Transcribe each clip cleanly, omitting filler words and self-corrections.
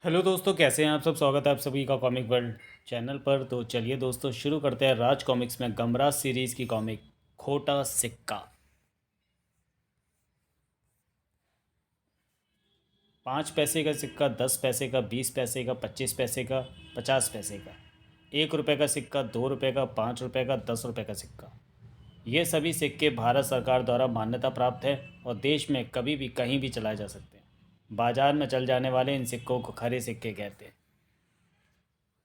Hello दोस्तों, कैसे हैं आप सब। स्वागत है आप सभी का कॉमिक वर्ल्ड चैनल पर। तो चलिए दोस्तों, शुरू करते हैं राज कॉमिक्स में गमराज सीरीज़ की कॉमिक खोटा सिक्का। 5 पैसे का सिक्का, 10 पैसे का, 20 पैसे का, 25 पैसे का, 50 पैसे का, 1 रुपये का सिक्का, 2 रुपये का, 5 रुपये का, 10 रुपये का सिक्का। ये सभी सिक्के भारत सरकार द्वारा मान्यता प्राप्त है और देश में कभी भी कहीं भी चलाए जा सकते हैं। बाजार में चल जाने वाले इन सिक्कों को खरे सिक्के कहते हैं।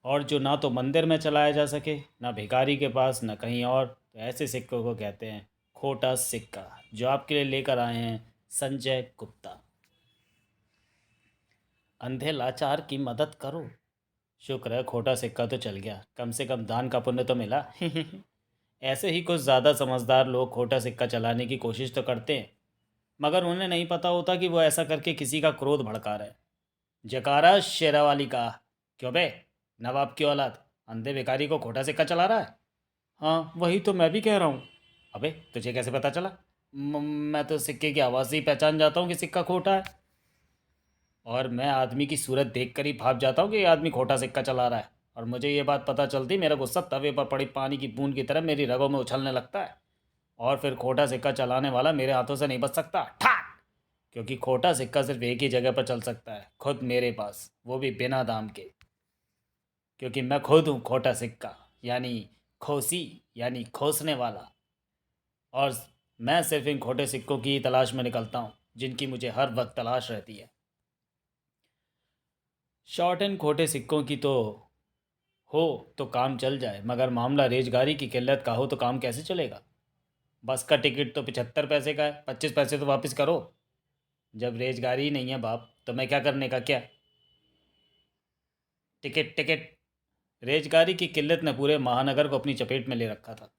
और जो ना तो मंदिर में चलाया जा सके, ना भिखारी के पास, ना कहीं और, तो ऐसे सिक्कों को कहते हैं खोटा सिक्का। जो आपके लिए लेकर आए हैं संजय गुप्ता। अंधे लाचार की मदद करो। शुक्र है खोटा सिक्का तो चल गया, कम से कम दान का पुण्य तो मिला। ऐसे ही कुछ ज़्यादा समझदार लोग खोटा सिक्का चलाने की कोशिश तो करते हैं, मगर उन्हें नहीं पता होता कि वो ऐसा करके किसी का क्रोध भड़का रहे हैं। जकारा शेरावाली का। क्यों बे, नवाब की औलाद अंधे भिखारी को खोटा सिक्का चला रहा है। हाँ, वही तो मैं भी कह रहा हूँ। अबे, तुझे कैसे पता चला? मैं तो सिक्के की आवाज़ से ही पहचान जाता हूँ कि सिक्का खोटा है। और मैं आदमी की सूरत देख कर ही भाप जाता हूँ कि ये आदमी खोटा सिक्का चला रहा है। और मुझे ये बात पता चलती, मेरा गुस्सा तवे पर पड़ी पानी की बूंद की तरह मेरी रगों में उछलने लगता है। और फिर खोटा सिक्का चलाने वाला मेरे हाथों से नहीं बच सकता, ठाक। क्योंकि खोटा सिक्का सिर्फ एक ही जगह पर चल सकता है, खुद मेरे पास, वो भी बिना दाम के। क्योंकि मैं खुद हूँ खोटा सिक्का, यानी खोसी, यानी खोसने वाला। और मैं सिर्फ इन खोटे सिक्कों की तलाश में निकलता हूँ जिनकी मुझे हर वक्त तलाश रहती है। शॉर्ट एंड खोटे सिक्कों की तो हो तो काम चल जाए, मगर मामला रेजगारी की किल्लत का हो तो काम कैसे चलेगा। बस का टिकट तो 75 पैसे का है, 25 पैसे तो वापस करो। जब रेजगारी ही नहीं है बाप, तो मैं क्या करने का क्या। Ticket ticket. रेजगारी की किल्लत ने पूरे महानगर को अपनी चपेट में ले रखा था।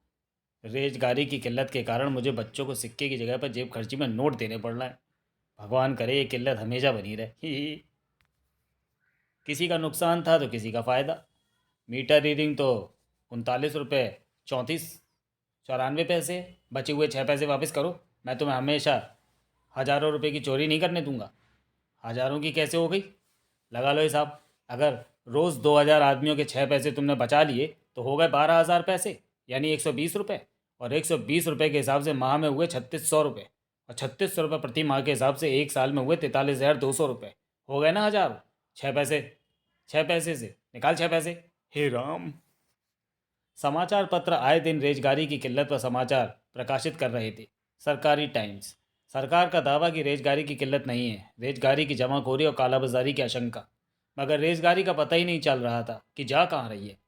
रेजगारी की किल्लत के कारण मुझे बच्चों को सिक्के की जगह पर जेब खर्ची में नोट देने पड़ रहा है। भगवान करे ये किल्लत हमेशा बनी रहे। ही ही। किसी का नुकसान था तो किसी का फ़ायदा। मीटर रीडिंग तो 39 रुपये 34 94 पैसे। बचे हुए 6 पैसे वापस करो। मैं तुम्हें हमेशा हज़ारों रुपए की चोरी नहीं करने दूंगा। हज़ारों की कैसे हो गई? लगा लो हिसाब। अगर रोज़ 2,000 आदमियों के 6 पैसे तुमने बचा लिए तो हो गए 12,000 पैसे, यानी 120 रुपये। और 120 रुपये के हिसाब से माह में हुए 3600 रुपये। और 3600 रुपये प्रति माह के हिसाब से एक साल में हुए 43,200 रुपये। हो गए ना हज़ार। 6 पैसे, 6 पैसे से निकाल 6 पैसे। हे राम। समाचार पत्र आए दिन रेजगारी की किल्लत पर समाचार प्रकाशित कर रहे थे। सरकारी टाइम्स। सरकार का दावा कि रेजगारी की किल्लत नहीं है, रेजगारी की जमाखोरी और कालाबाजारी की आशंका। मगर रेजगारी का पता ही नहीं चल रहा था कि जा कहाँ रही है।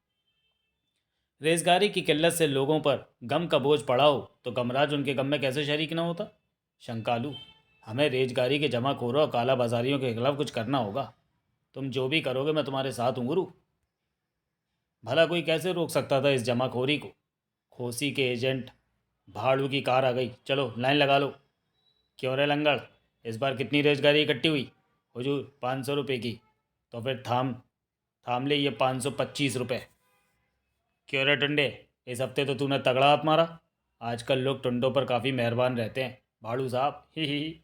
रेजगारी की किल्लत से लोगों पर गम का बोझ पड़ा हो तो गमराज उनके गम में कैसे शरीक न होता। शंकालू, हमें रेजगारी के जमाखोरों और कालाबाजारियों के खिलाफ कुछ करना होगा। तुम जो भी करोगे मैं तुम्हारे साथ हूँ गुरु। भला कोई कैसे रोक सकता था इस जमाखोरी को। खोसी के एजेंट भाड़ू की कार आ गई। चलो लाइन लगा लो। क्यों रे लंगड़, इस बार कितनी रेजगारी इकट्ठी हुई? हुजूर 500 रुपये की। तो फिर थाम थाम ले ये 525 रुपये। क्यों रे टंडे, इस हफ्ते तो तूने तगड़ा हाथ मारा। आजकल लोग टुंडों पर काफ़ी मेहरबान रहते हैं भाड़ू साहब। ही।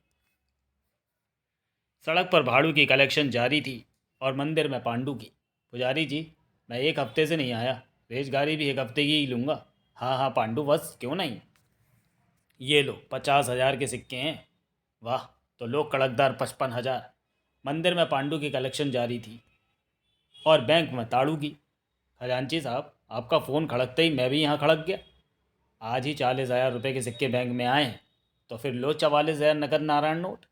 सड़क पर भाड़ू की कलेक्शन जारी थी और मंदिर में पांडू की। पुजारी जी, मैं एक हफ्ते से नहीं आया, रेजगारी भी एक हफ्ते की ही लूँगा। हाँ हाँ पांडू, बस क्यों नहीं। ये लो 50,000 के सिक्के हैं। वाह, तो लो कड़कदार 55,000। मंदिर में पांडु की कलेक्शन जारी थी और बैंक में ताड़ू की। खजांची साहब, आपका फ़ोन खड़कते ही मैं भी यहाँ खड़क गया। आज ही 40,000 रुपये के सिक्के बैंक में आए हैं, तो फिर लो 44,000 नकद नारायण नोट।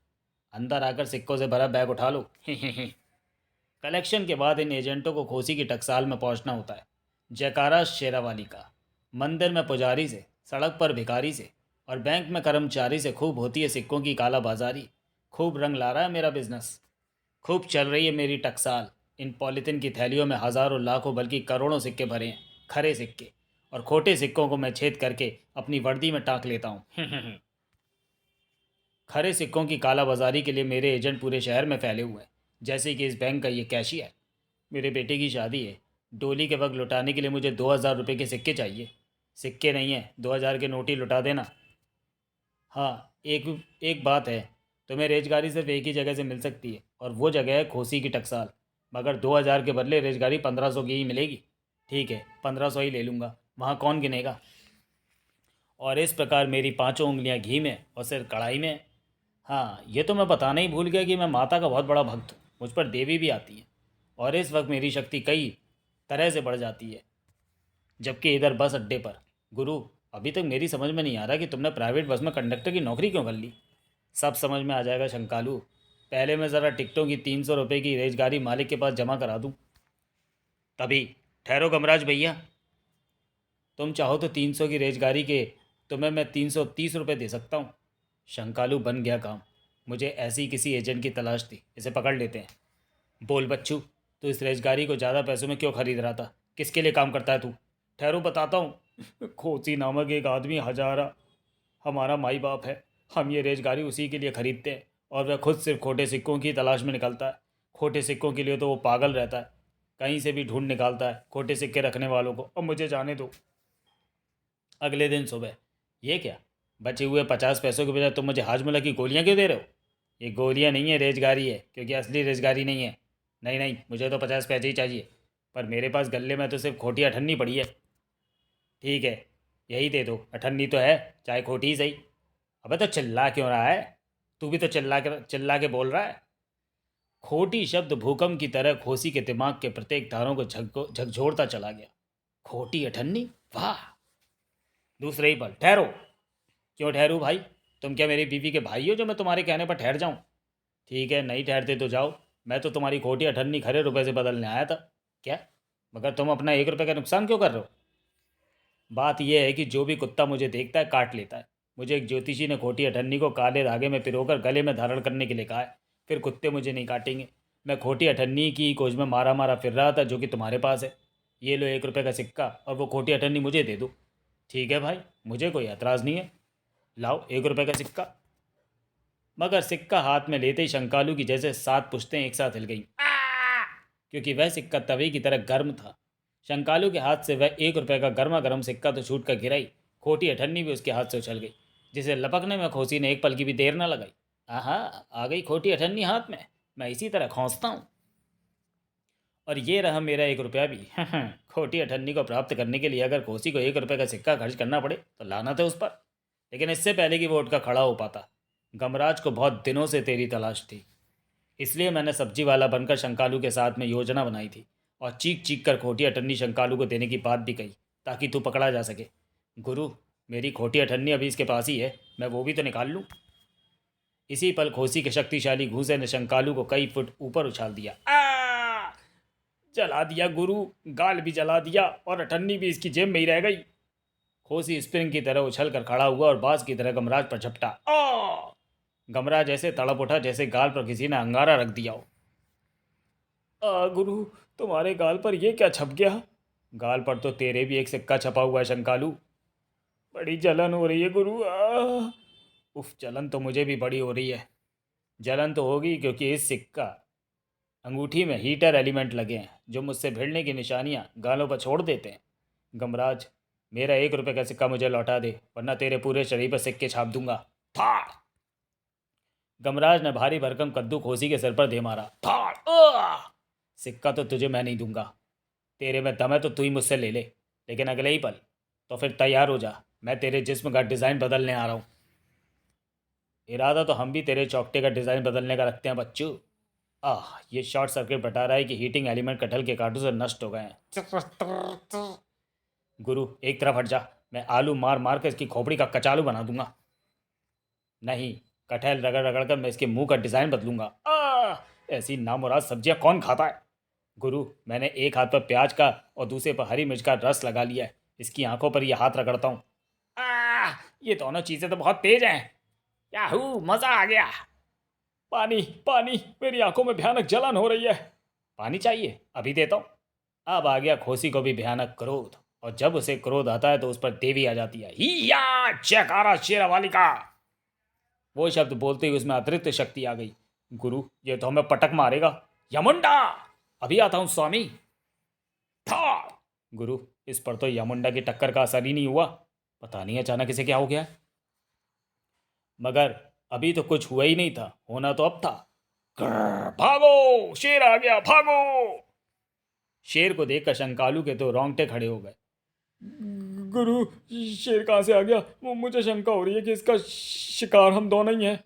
अंदर आकर सिक्कों से भरा बैग उठा लो। कलेक्शन के बाद इन एजेंटों को खोसी की टकसाल में पहुंचना होता है। जयकारा शेरावाली का। मंदिर में पुजारी से, सड़क पर भिखारी से और बैंक में कर्मचारी से खूब होती है सिक्कों की कालाबाजारी। खूब रंग ला रहा है मेरा बिजनेस। खूब चल रही है मेरी टकसाल। इन पॉलीथिन की थैलियों में हज़ारों लाखों बल्कि करोड़ों सिक्के भरे हैं, खरे सिक्के। और खोटे सिक्कों को मैं छेद करके अपनी वर्दी में टाँक लेता हूँ। खरे सिक्कों की कालाबाजारी के लिए मेरे एजेंट पूरे शहर में फैले हुए हैं। जैसे कि इस बैंक का ये कैशियर। मेरे बेटे की शादी है, डोली के वक्त लुटाने के लिए मुझे 2,000 रुपये के सिक्के चाहिए। सिक्के नहीं है, 2,000 के नोट ही लुटा देना। हाँ, एक एक बात है, तुम्हें रेजगारी सिर्फ एक ही जगह से मिल सकती है और वो जगह है खोसी की टकसाल। मगर 2,000 के बदले रेजगारी 1,500 की ही मिलेगी। ठीक है, 1,500 ही ले लूँगा, वहाँ कौन गिनेगा। और इस प्रकार मेरी पांचों उंगलियां घी में और सिर कढ़ाई में। हाँ, ये तो मैं बताना ही भूल गया कि मैं माता का बहुत बड़ा भक्त हूँ, मुझ पर देवी भी आती है। और इस वक्त मेरी शक्ति कई तरह से बढ़ जाती है। जबकि इधर बस अड्डे पर, गुरु, अभी तक मेरी समझ में नहीं आ रहा कि तुमने प्राइवेट बस में कंडक्टर की नौकरी क्यों कर ली। सब समझ में आ जाएगा शंकालू। पहले मैं ज़रा टिकटों की 300 रुपये की रेजगारी मालिक के पास जमा करा दूँ, तभी। ठहरो गमराज भैया, तुम चाहो तो 300 की रेजगारी के तुम्हें मैं 330 रुपये दे सकता हूँ। शंकालू बन गया काम। मुझे ऐसी किसी एजेंट की तलाश थी, इसे पकड़ लेते हैं। बोल बच्चू, तू इस रेजगारी को ज़्यादा पैसों में क्यों खरीद रहा था, किसके लिए काम करता है तू। ठहरो बताता हूँ। खोसी नामक एक आदमी हजारा हमारा माई बाप है। हम ये रेजगारी उसी के लिए खरीदते हैं और वह खुद सिर्फ खोटे सिक्कों की तलाश में निकलता है। खोटे सिक्कों के लिए तो वो पागल रहता है, कहीं से भी ढूंढ निकालता है खोटे सिक्के रखने वालों को। अब मुझे जाने दो। अगले दिन सुबह, ये क्या, बचे हुए 50 पैसों के बजाय तुम मुझे हाजमोला की गोलियां क्यों दे रहे हो। ये गोलियां नहीं है, रेजगारी है, क्योंकि असली रेजगारी नहीं है। नहीं नहीं, मुझे तो 50 पैसे ही चाहिए, पर मेरे पास गले में तो सिर्फ खोटी अठन्नी पड़ी है। ठीक है, यही दे दो, अठन्नी तो है, चाहे खोटी ही सही। अबे तो चिल्ला क्यों रहा है, तू भी तो चिल्ला के बोल रहा है। खोटी शब्द भूकंप की तरह खोसी के दिमाग के प्रत्येक तारों को झकझोरता चला गया। खोटी अठन्नी, वाह। दूसरे ही पल, ठहरो। क्यों ठहरूं भाई, तुम क्या मेरी बीवी के भाई हो जो मैं तुम्हारे कहने पर ठहर जाऊं। ठीक है, नहीं ठहरते तो जाओ, मैं तो तुम्हारी खोटी अठन्नी खरे रुपए से बदलने आया था। क्या, मगर तुम अपना 1 रुपये का नुकसान क्यों कर रहे हो। बात यह है कि जो भी कुत्ता मुझे देखता है काट लेता है। मुझे एक ज्योतिषी ने खोटी अठन्नी को काले धागे में पिरोकर गले में धारण करने के लिए कहा है, फिर कुत्ते मुझे नहीं काटेंगे। मैं खोटी अठन्नी की खोज में मारा मारा फिर रहा था, जो कि तुम्हारे पास है। ये लो 1 रुपये का सिक्का, और वो खोटी अठन्नी मुझे दे दो। ठीक है भाई, मुझे कोई एतराज़ नहीं है, लाओ 1 रुपये का सिक्का। मगर सिक्का हाथ में लेते ही शंकालू की जैसे 7 पुश्तें एक साथ हिल गईं, क्योंकि वह सिक्का तवे की तरह गर्म था। शंकालू के हाथ से वह 1 रुपये का गर्मा गर्म सिक्का तो छूट कर गिरा ही, खोटी अठन्नी भी उसके हाथ से उछल गई, जिसे लपकने में खोसी ने एक पल की भी देर न लगाई। आहा, आ गई खोटी अठन्नी हाथ में, मैं इसी तरह खोसता हूँ। और ये रहा मेरा 1 रुपया भी। खोटी अठन्नी को प्राप्त करने के लिए अगर खोसी को 1 रुपये का सिक्का खर्च करना पड़े तो लानत है उस पर। लेकिन इससे पहले कि वो उठकर खड़ा हो पाता, गमराज को बहुत दिनों से तेरी तलाश थी। इसलिए मैंने सब्जी वाला बनकर शंकालू के साथ में योजना बनाई थी, और चीख चीख कर खोटी अठन्नी शंकालू को देने की बात भी कही, ताकि तू पकड़ा जा सके। गुरु, मेरी खोटी अठन्नी अभी इसके पास ही है, मैं वो भी तो निकाल लूँ। इसी पल खोसी के शक्तिशाली घूंसे ने शंकालू को कई फुट ऊपर उछाल दिया। जला दिया गुरु, गाल भी जला दिया और अठन्नी भी इसकी जेब में ही रह गई। खोसी स्प्रिंग की तरह उछल कर खड़ा हुआ और बाज की तरह गमराज पर झपटा। गमराज ऐसे तड़प उठा जैसे गाल पर किसी ने अंगारा रख दिया हो। गुरु, तुम्हारे गाल पर यह क्या छप गया। गाल पर तो तेरे भी एक सिक्का छपा हुआ है शंकालू। बड़ी जलन हो रही है गुरु। उफ, जलन तो मुझे भी बड़ी हो रही है। जलन तो होगी क्योंकि इस सिक्का अंगूठी में हीटर एलिमेंट लगे हैं, जो मुझसे भिड़ने की निशानियां गालों पर छोड़ देते हैं। गमराज, मेरा 1 रुपये का सिक्का मुझे लौटा दे, वरना तेरे पूरे शरीर पर सिक्के छाप दूंगा। थाड़। गमराज ने भारी भरकम कद्दू खोसी के सिर पर दे मारा। थाड़। सिक्का तो तुझे मैं नहीं दूंगा, तेरे में दम है तो तू ही मुझसे ले ले, लेकिन अगले ही पल। तो फिर तैयार हो जा, मैं तेरे जिस्म का डिज़ाइन बदलने आ रहा हूँ। इरादा तो हम भी तेरे चौकटे का डिज़ाइन बदलने का रखते हैं बच्चू। ये शॉर्ट सर्किट बता रहा है कि हीटिंग एलिमेंट कटहल के कांटों से नष्ट हो गए हैं। गुरु, एक तरफ हट जा, मैं आलू मार मार कर इसकी खोपड़ी का कचालू बना दूंगा। नहीं, कटहल रगड़ रगड़ कर मैं इसके मुंह का डिज़ाइन बदलूंगा। ऐसी नामुराद सब्जियां कौन खाता है। गुरु, मैंने एक हाथ पर प्याज का और दूसरे पर हरी मिर्च का रस लगा लिया है, इसकी आंखों पर यह हाथ रगड़ता हूँ। ये दोनों चीज़ें तो बहुत तेज हैं। याहू, मज़ा आ गया। पानी पानी, मेरी आंखों में भयानक जलन हो रही है। पानी चाहिए, अभी देता हूँ। अब आ गया खोसी को भी भयानक क्रोध, और जब उसे क्रोध आता है तो उस पर देवी आ जाती है। हिया जयकारा शेरावाली का। वो शब्द बोलते ही उसमें अतिरिक्त शक्ति आ गई। गुरु, ये तो हमें पटक मारेगा। यमुंडा, अभी आता हूँ स्वामी। था। गुरु, इस पर तो यमुंडा की टक्कर का असर ही नहीं हुआ, पता नहीं अचानक इसे क्या हो गया। मगर अभी तो कुछ हुआ ही नहीं था, होना तो अब था। भागो, शेर आ गया, भागो। शेर को देखकर शंकालू के तो रोंगटे खड़े हो गए। गुरु, शेर कहाँ से आ गया? मुझे शंका हो रही है कि इसका शिकार हम दोनों ही हैं।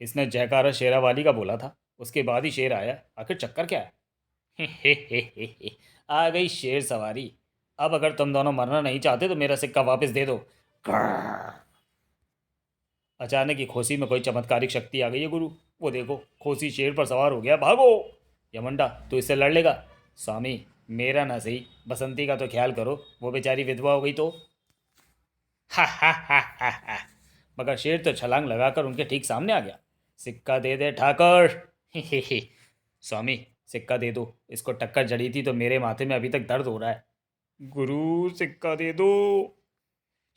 इसने जयकारा शेरावाली का बोला था, उसके बाद ही शेर आया। आखिर चक्कर क्या है? आ गई शेर सवारी। अब अगर तुम दोनों मरना नहीं चाहते तो मेरा सिक्का वापस दे दो। अचानक ही खोसी में कोई चमत्कारिक शक्ति आ गई है गुरु। वो देखो, खोसी शेर पर सवार हो गया, भागो। यमंडा, तू इससे लड़ लेगा? स्वामी, मेरा ना सही, बसंती का तो ख्याल करो, वो बेचारी विधवा हो गई तो। हा हा हा हा हा। मगर शेर तो छलांग लगाकर उनके ठीक सामने आ गया। सिक्का दे दे ठाकर। स्वामी, सिक्का दे दो, इसको टक्कर जड़ी थी तो मेरे माथे में अभी तक दर्द हो रहा है। गुरु, सिक्का दे दो।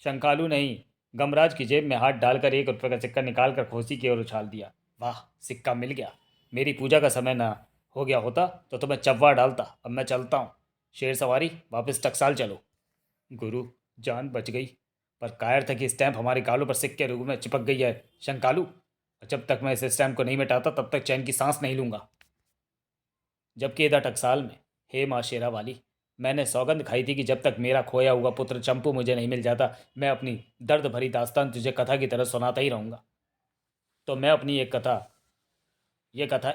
शंकालू नहीं, गमराज की जेब में हाथ डालकर 1 रुपये का सिक्का निकालकर खोसी की ओर उछाल दिया। वाह, सिक्का मिल गया। मेरी पूजा का समय ना हो गया होता तो तुम्हें चव्वा डालता। अब मैं चलता हूँ। शेर सवारी, वापस टकसाल चलो। गुरु, जान बच गई, पर कायर था कि स्टैंप हमारे गालों पर सिक्के के रूप में चिपक गई है शंकालू। जब तक मैं इस स्टैंप को नहीं मिटाता तब तक चैन की सांस नहीं लूंगा। जबकि इधर टकसाल में, हे माँ शेरा वाली, मैंने सौगंध खाई थी कि जब तक मेरा खोया हुआ पुत्र चंपू मुझे नहीं मिल जाता मैं अपनी दर्द भरी दास्तान तुझे कथा की तरह सुनाता ही रहूंगा। तो मैं अपनी ये कथा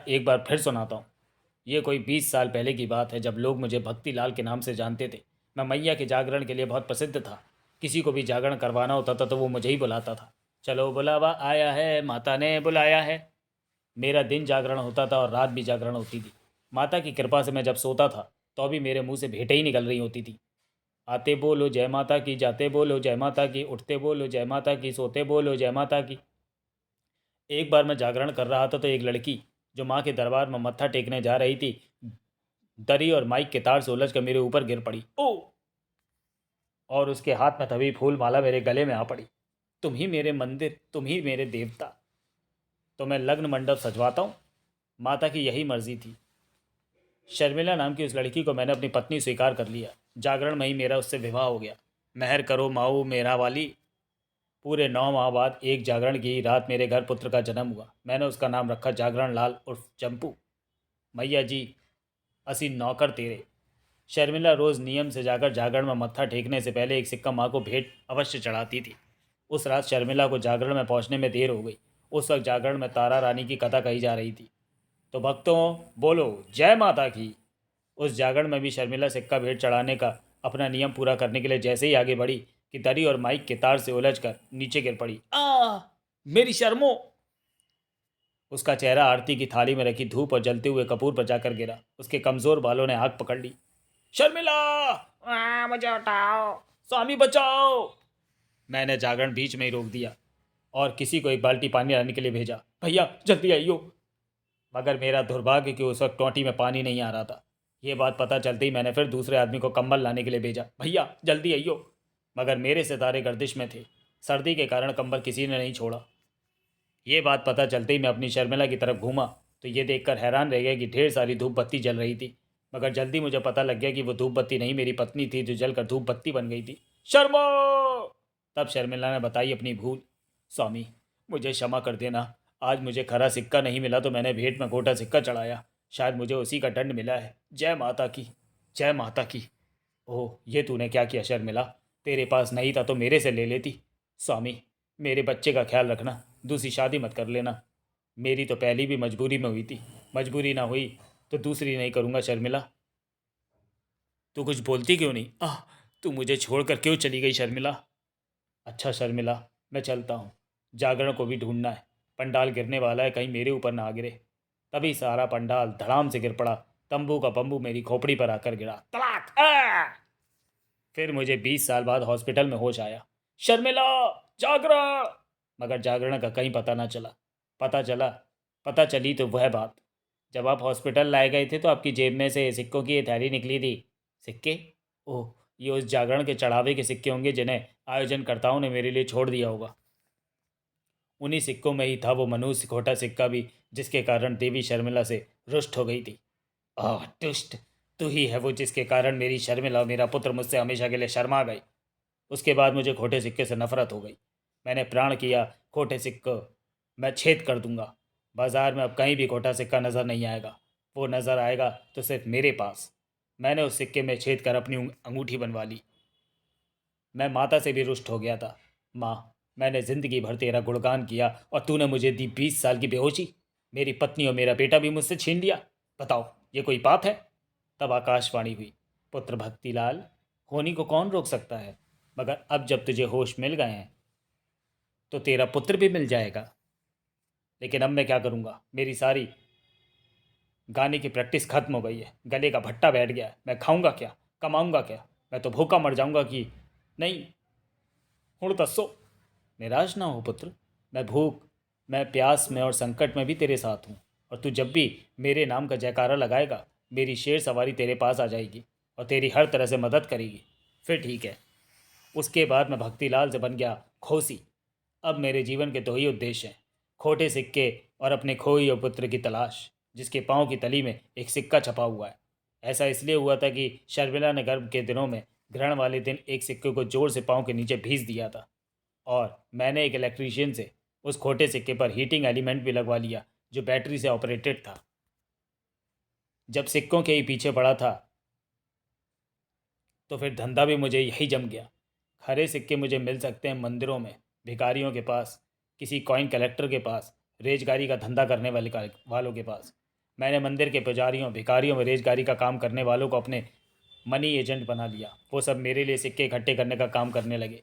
एक बार फिर सुनाता हूँ। ये कोई 20 साल पहले की बात है, जब लोग मुझे भक्ति लाल के नाम से जानते थे। मैं मैया के जागरण के लिए बहुत प्रसिद्ध था। किसी को भी जागरण करवाना होता था तो वो मुझे ही बुलाता था। चलो, बुलावा आया है, माता ने बुलाया है। मेरा दिन जागरण होता था और रात भी जागरण होती थी। माता की कृपा से मैं जब सोता था तो भी मेरे मुंह से भेंटें ही निकल रही होती थी। आते बोलो जय माता की, जाते बोलो जय माता की, उठते बोलो जय माता की, सोते बोलो जय माता की। एक बार मैं जागरण कर रहा था तो एक लड़की जो माँ के दरबार में मत्था टेकने जा रही थी, दरी और माइक के तार से उलझ कर मेरे ऊपर गिर पड़ी। ओ! और उसके हाथ में तभी फूल माला मेरे गले में आ पड़ी। तुम ही मेरे मंदिर, तुम ही मेरे देवता। तो मैं लग्न मंडप सजवाता हूँ। माता की यही मर्जी थी। शर्मिला नाम की उस लड़की को मैंने अपनी पत्नी स्वीकार कर लिया। जागरण में ही मेरा उससे विवाह हो गया। मेहर करो माऊ मेरा वाली। पूरे 9 माह बाद एक जागरण की रात मेरे घर पुत्र का जन्म हुआ। मैंने उसका नाम रखा जागरण लाल उर्फ चंपू। मैया जी, असी नौकर तेरे। शर्मिला रोज़ नियम से जाकर जागरण में मत्था टेकने से पहले एक सिक्का माँ को भेंट अवश्य चढ़ाती थी। उस रात शर्मिला को जागरण में पहुंचने में देर हो गई। उस वक्त जागरण में तारा रानी की कथा कही जा रही थी। तो भक्तों, बोलो जय माता की। उस जागरण में भी शर्मिला सिक्का भेंट चढ़ाने का अपना नियम पूरा करने के लिए जैसे ही आगे बढ़ी कि दरी और माइक के तार से उलझकर नीचे गिर पड़ी। मेरी शर्मो! उसका चेहरा आरती की थाली में रखी धूप और जलते हुए कपूर पर जाकर गिरा। उसके कमजोर बालों ने आग पकड़ ली। शर्मिला! मुझे उठाओ, स्वामी बचाओ! मैंने जागरण बीच में ही रोक दिया और किसी को एक बाल्टी पानी लाने के लिए भेजा। भैया जल्दी आइयो! मगर मेरा दुर्भाग्य कि उस वक्त टोंटी में पानी नहीं आ रहा था। ये बात पता चलते ही मैंने फिर दूसरे आदमी को कंबल लाने के लिए भेजा। भैया जल्दी आइयो! मगर मेरे सितारे गर्दिश में थे। सर्दी के कारण कंबल किसी ने नहीं छोड़ा। ये बात पता चलते ही मैं अपनी शर्मिला की तरफ घूमा तो ये देखकर हैरान रह गया कि ढेर सारी धूप बत्ती जल रही थी। मगर जल्दी मुझे पता लग गया कि वो धूप बत्ती नहीं, मेरी पत्नी थी जो जलकर धूप बत्ती बन गई थी। शर्मा! तब शर्मिला ने बताई अपनी भूल। स्वामी, मुझे क्षमा कर देना। आज मुझे खरा सिक्का नहीं मिला तो मैंने भेंट में गोटा सिक्का चढ़ाया। शायद मुझे उसी का दंड मिला है। जय माता की, जय माता की। ओह, ये तूने क्या किया शर्मिला? तेरे पास नहीं था तो मेरे से ले लेती। स्वामी, मेरे बच्चे का ख्याल रखना, दूसरी शादी मत कर लेना। मेरी तो पहली भी मजबूरी में हुई थी, मजबूरी ना हुई तो दूसरी नहीं करूँगा। शर्मिला, तू कुछ बोलती क्यों नहीं? तू मुझे छोड़कर क्यों चली गई शर्मिला? अच्छा शर्मिला, मैं चलता हूँ। जागरण को भी ढूंढना है। पंडाल गिरने वाला है, कहीं मेरे ऊपर ना आ गिरे। तभी सारा पंडाल धड़ाम से गिर पड़ा। तंबू का बम्बू मेरी खोपड़ी पर आकर गिरा। तलाक! फिर मुझे 20 साल बाद हॉस्पिटल में होश आया। शर्मिला, जागरण! मगर जागरण का कहीं पता ना चला। पता चली तो वह बात, जब आप हॉस्पिटल लाए गए थे तो आपकी जेब में से सिक्कों की ये थैली निकली थी। सिक्के? ओह, ये उस जागरण के चढ़ावे के सिक्के होंगे जिन्हें आयोजनकर्ताओं ने मेरे लिए छोड़ दिया होगा। उन्हीं सिक्कों में ही था वो मनुष्य खोटा सिक्का भी, जिसके कारण देवी शर्मिला से रुष्ट हो गई थी। दुष्ट! तू ही है वो जिसके कारण मेरी शर्मिला और मेरा पुत्र मुझसे हमेशा के लिए शर्मा गए। उसके बाद मुझे खोटे सिक्के से नफरत हो गई। मैंने प्रण किया, खोटे सिक्के मैं छेद कर दूंगा। बाजार में अब कहीं भी खोटा सिक्का नज़र नहीं आएगा। वो नज़र आएगा तो सिर्फ मेरे पास। मैंने उस सिक्के में छेद कर अपनी अंगूठी बनवा ली। मैं माता से भी रुष्ट हो गया था। माँ, मैंने ज़िंदगी भर तेरा गुणगान किया और तूने मुझे दी 20 साल की बेहोशी। मेरी पत्नी और मेरा बेटा भी मुझसे छीन लिया। बताओ, ये कोई बात है? तब आकाशवाणी हुई, पुत्र भक्तिलाल, होनी को कौन रोक सकता है, मगर अब जब तुझे होश मिल गए हैं तो तेरा पुत्र भी मिल जाएगा। लेकिन अब मैं क्या करूँगा? मेरी सारी गाने की प्रैक्टिस खत्म हो गई है। गले का भट्टा बैठ गया है। मैं खाऊंगा क्या, कमाऊंगा क्या? मैं तो भूखा मर जाऊंगा कि नहीं। हुण दसो। निराश ना हो पुत्र। मैं भूख, मैं प्यास में और संकट में भी तेरे साथ हूँ। और तू जब भी मेरे नाम का जयकारा लगाएगा, मेरी शेर सवारी तेरे पास आ जाएगी और तेरी हर तरह से मदद करेगी। फिर ठीक है। उसके बाद मैं भक्तिलाल से बन गया खोसी। अब मेरे जीवन के दो ही उद्देश्य हैं, खोटे सिक्के और अपने खोए हुए पुत्र की तलाश, जिसके पाँव की तली में एक सिक्का छपा हुआ है। ऐसा इसलिए हुआ था कि शर्मिला ने गर्भ के दिनों में ग्रहण वाले दिन एक सिक्के को जोर से पाँव के नीचे भींच दिया था और मैंने एक इलेक्ट्रीशियन से उस खोटे सिक्के पर हीटिंग एलिमेंट भी लगवा लिया जो बैटरी से ऑपरेटेड था। जब सिक्कों के ही पीछे पड़ा था तो फिर धंधा भी मुझे यही जम गया। खरे सिक्के मुझे मिल सकते हैं मंदिरों में, भिखारियों के पास, किसी कॉइन कलेक्टर के पास, रेजगारी का धंधा करने वालों के पास। मैंने मंदिर के पुजारियों, भिखारियों में रेजगारी का काम करने वालों को अपने मनी एजेंट बना लिया। वो सब मेरे लिए सिक्के इकट्ठे करने का काम करने लगे।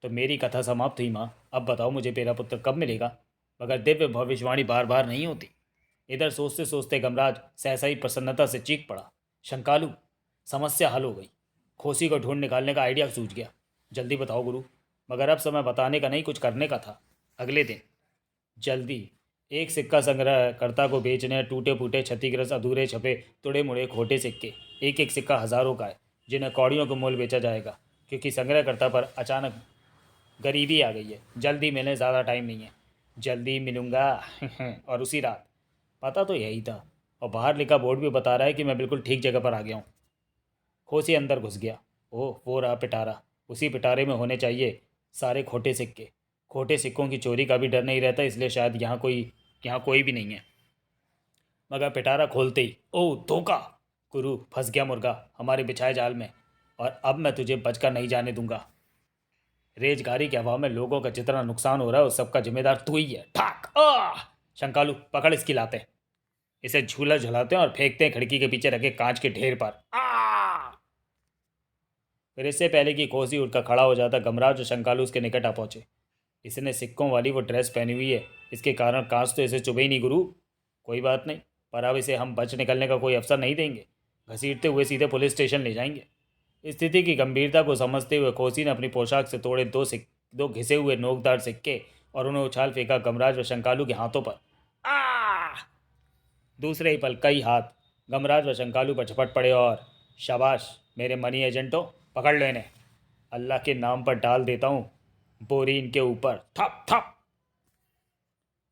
तो मेरी कथा समाप्त हुई माँ। अब बताओ मुझे मेरा पुत्र कब मिलेगा? मगर दिव्य भविष्यवाणी बार बार नहीं होती। इधर सोचते सोचते गमराज सहसा ही प्रसन्नता से चीख पड़ा, शंकालू, समस्या हल हो गई। खोसी को ढूंढ निकालने का आइडिया सूझ गया। जल्दी बताओ गुरु। मगर अब समय बताने का नहीं, कुछ करने का था। अगले दिन जल्दी एक सिक्का संग्रहकर्ता को बेचने टूटे फूटे, क्षतिग्रस्त, अधूरे, छपे, तुड़े मुड़े खोटे सिक्के। एक एक सिक्का हज़ारों का है, जिन्हें कौड़ियों के मोल बेचा जाएगा, क्योंकि संग्रहकर्ता पर अचानक गरीबी आ गई है। जल्दी मिलने, ज़्यादा टाइम नहीं है। जल्दी मिलूँगा और उसी रात। पता तो यही था, और बाहर लिखा बोर्ड भी बता रहा है कि मैं बिल्कुल ठीक जगह पर आ गया हूँ। खोसी अंदर घुस गया। ओह, वो रहा पिटारा। उसी पिटारे में होने चाहिए सारे खोटे सिक्के। खोटे सिक्कों की चोरी का भी डर नहीं रहता, इसलिए शायद यहाँ कोई भी नहीं है। मगर पिटारा खोलते ही, ओह धोखा! गुरु, फंस गया मुर्गा हमारे बिछाए जाल में, और अब मैं तुझे बचकर नहीं जाने दूंगा। रेजगारी के अभाव में लोगों का जितना नुकसान हो रहा है उस सबका जिम्मेदार तू ही है। ठाक! शंकालू, पकड़ इसकी लाते। इसे झूला झुलाते हैं और फेंकते हैं खिड़की के पीछे रखे कांच के ढेर पर। फिर इससे पहले कि कोसी उठकर खड़ा हो जाता, गमराज और शंकालू उसके निकट आ पहुंचे। इसने सिक्कों वाली वो ड्रेस पहनी हुई है, इसके कारण कांच तो इसे चुभे ही नहीं गुरु। कोई बात नहीं, पर अब इसे हम बच निकलने का कोई अवसर नहीं देंगे। घसीटते हुए सीधे पुलिस स्टेशन ले जाएंगे। स्थिति की गंभीरता को समझते हुए कोसी ने अपनी पोशाक से तोड़े दो घिसे हुए नोकदार सिक्के और उन्हें उछाल फेंका गमराज व शंकालू के हाथों पर। आ! दूसरे ही पल कई हाथ गमराज व शंकालू पर झपट पड़े और शाबाश मेरे मनी एजेंटों, पकड़ लो इन्हें। अल्लाह के नाम पर डाल देता हूँ बोरी इनके ऊपर। थप थप।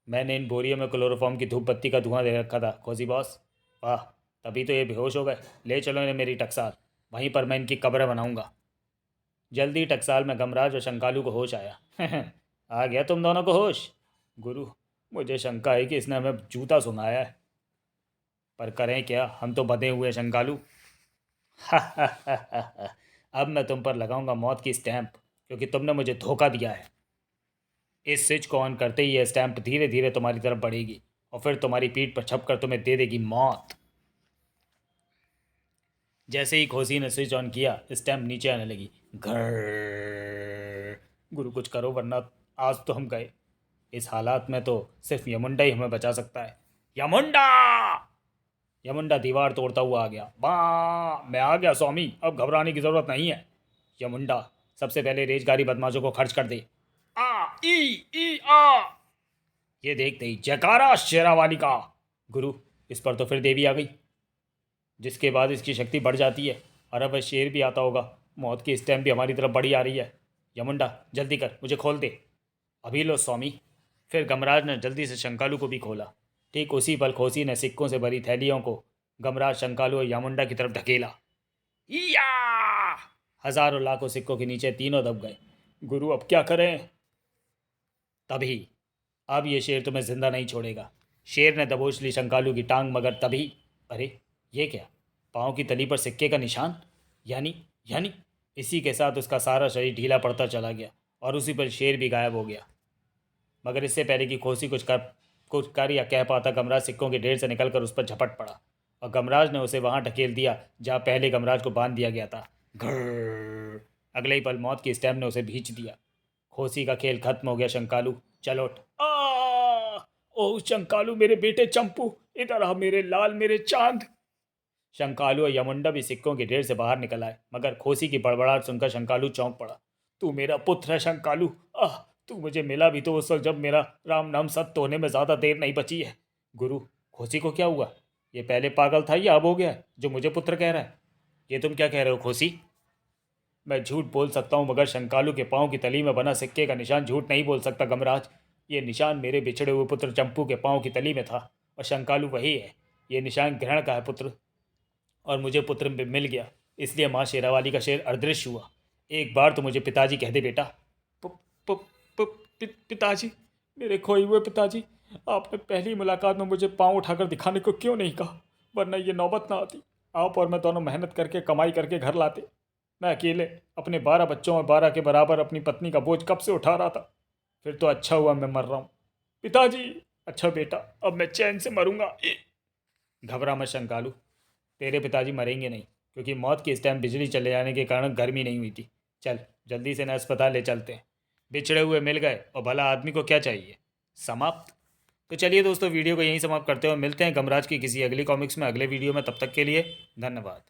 मैंने इन बोरियों में क्लोरोफॉर्म की धूप बत्ती का धुआं दे रखा था खोसी बॉस। वाह, तभी तो ये बेहोश हो गए। ले चलो इन्हें मेरी टकसाल, वहीं पर मैं इनकी कब्र बनाऊंगा। जल्दी टकसाल में गमराज और शंकालू को होश आया। आ गया तुम दोनों को होश? गुरु, मुझे शंका है कि इसने हमें जूता सुनाया है, पर करें क्या, हम तो बंधे हुए हैं शंकालू। अब मैं तुम पर लगाऊंगा मौत की स्टैंप, क्योंकि तुमने मुझे धोखा दिया है। इस स्विच को ऑन करते ही यह स्टैंप धीरे धीरे तुम्हारी तरफ बढ़ेगी और फिर तुम्हारी पीठ पर छपकर तुम्हें दे देगी मौत। जैसे ही खोसी ने स्विच ऑन किया, स्टैंप नीचे आने लगी। घर। गुरु, कुछ करो वरना आज तो हम गए। इस हालात में तो सिर्फ यमुंडा ही हमें बचा सकता है। यमुंडा! यमुंडा दीवार तोड़ता हुआ आ गया। मैं आ गया स्वामी, अब घबराने की जरूरत नहीं है। यमुंडा, सबसे पहले रेजगारी बदमाशों को खर्च कर दे। आ ई ई आ। ये देखते ही जयकारा शेरावाली का। गुरु, इस पर तो फिर देवी आ गई, जिसके बाद इसकी शक्ति बढ़ जाती है, और अब वह शेर भी आता होगा। मौत की स्टैम्प भी हमारी तरफ बढ़ी आ रही है। यमुंडा, जल्दी कर, मुझे खोल दे। अभी लो स्वामी। फिर गमराज ने जल्दी से शंकालू को भी खोला। ठीक उसी पल खोसी ने सिक्कों से भरी थैलियों को गमराज, शंकालू और यामुंडा की तरफ ढकेला। या! हजारों लाखों सिक्कों के नीचे तीनों दब गए। गुरु, अब क्या करें? तभी अब ये शेर तुम्हें जिंदा नहीं छोड़ेगा। शेर ने दबोच ली शंकालू की टांग, मगर तभी अरे ये क्या, पाँव की तली पर सिक्के का निशान। यानी यानी इसी के साथ उसका सारा शरीर ढीला पड़ता चला गया और उसी पर शेर भी गायब हो गया। मगर इससे पहले कि खोसी कुछ कर या कह पाता, गमराज सिक्कों के ढेर से निकलकर उस पर झपट पड़ा और गमराज ने उसे वहां ढकेल दिया जहां पहले गमराज को बांध दिया गया था। घर्र। अगले ही पल मौत की स्टैम्प ने उसे भींच दिया। खोसी का खेल खत्म हो गया। शंकालू चल उठ। ओ शंकालू, मेरे बेटे चंपू, इधर आ मेरे लाल, मेरे चांद। शंकालू और यमुंडा भी सिक्कों के ढेर से बाहर निकल आए, मगर खोसी की बड़बड़ाहट सुनकर शंकालू चौंक पड़ा। तू मेरा पुत्र है शंकालू। तू मुझे मिला भी तो उस वक्त जब मेरा राम नाम सत्य होने में ज़्यादा देर नहीं बची है। गुरु, खोसी को क्या हुआ? ये पहले पागल था या अब हो गया जो मुझे पुत्र कह रहा है? ये तुम क्या कह रहे हो खोसी? मैं झूठ बोल सकता हूँ, मगर शंकालू के पाँव की तली में बना सिक्के का निशान झूठ नहीं बोल सकता गमराज। ये निशान मेरे बिछड़े हुए पुत्र चंपू के पाँव की तली में था और शंकालू वही है। ये निशान ग्रहण का है पुत्र, और मुझे पुत्र मिल गया। इसलिए माँ शेरावाली का शेर अदृश्य हुआ। एक बार तो मुझे पिताजी कह दे बेटा। पिताजी, मेरे खोए हुए पिताजी, आपने पहली मुलाकात में मुझे पाँव उठाकर दिखाने को क्यों नहीं कहा? वरना ये नौबत ना आती। आप और मैं दोनों मेहनत करके कमाई करके घर लाते। मैं अकेले अपने 12 बच्चों और 12 के बराबर अपनी पत्नी का बोझ कब से उठा रहा था। फिर तो अच्छा हुआ मैं मर रहा हूँ पिताजी। अच्छा बेटा, अब मैं चैन से मरूंगा। घबरा मत शंकालू, तेरे पिताजी मरेंगे नहीं, क्योंकि मौत की इस टाइम बिजली चले जाने के कारण गर्मी नहीं हुई थी। चल जल्दी से न अस्पताल ले चलते हैं। बिछड़े हुए मिल गए और भला आदमी को क्या चाहिए। समाप्त। तो चलिए दोस्तों, वीडियो को यहीं समाप्त करते हैं और मिलते हैं गमराज की किसी अगली कॉमिक्स में अगले वीडियो में। तब तक के लिए धन्यवाद।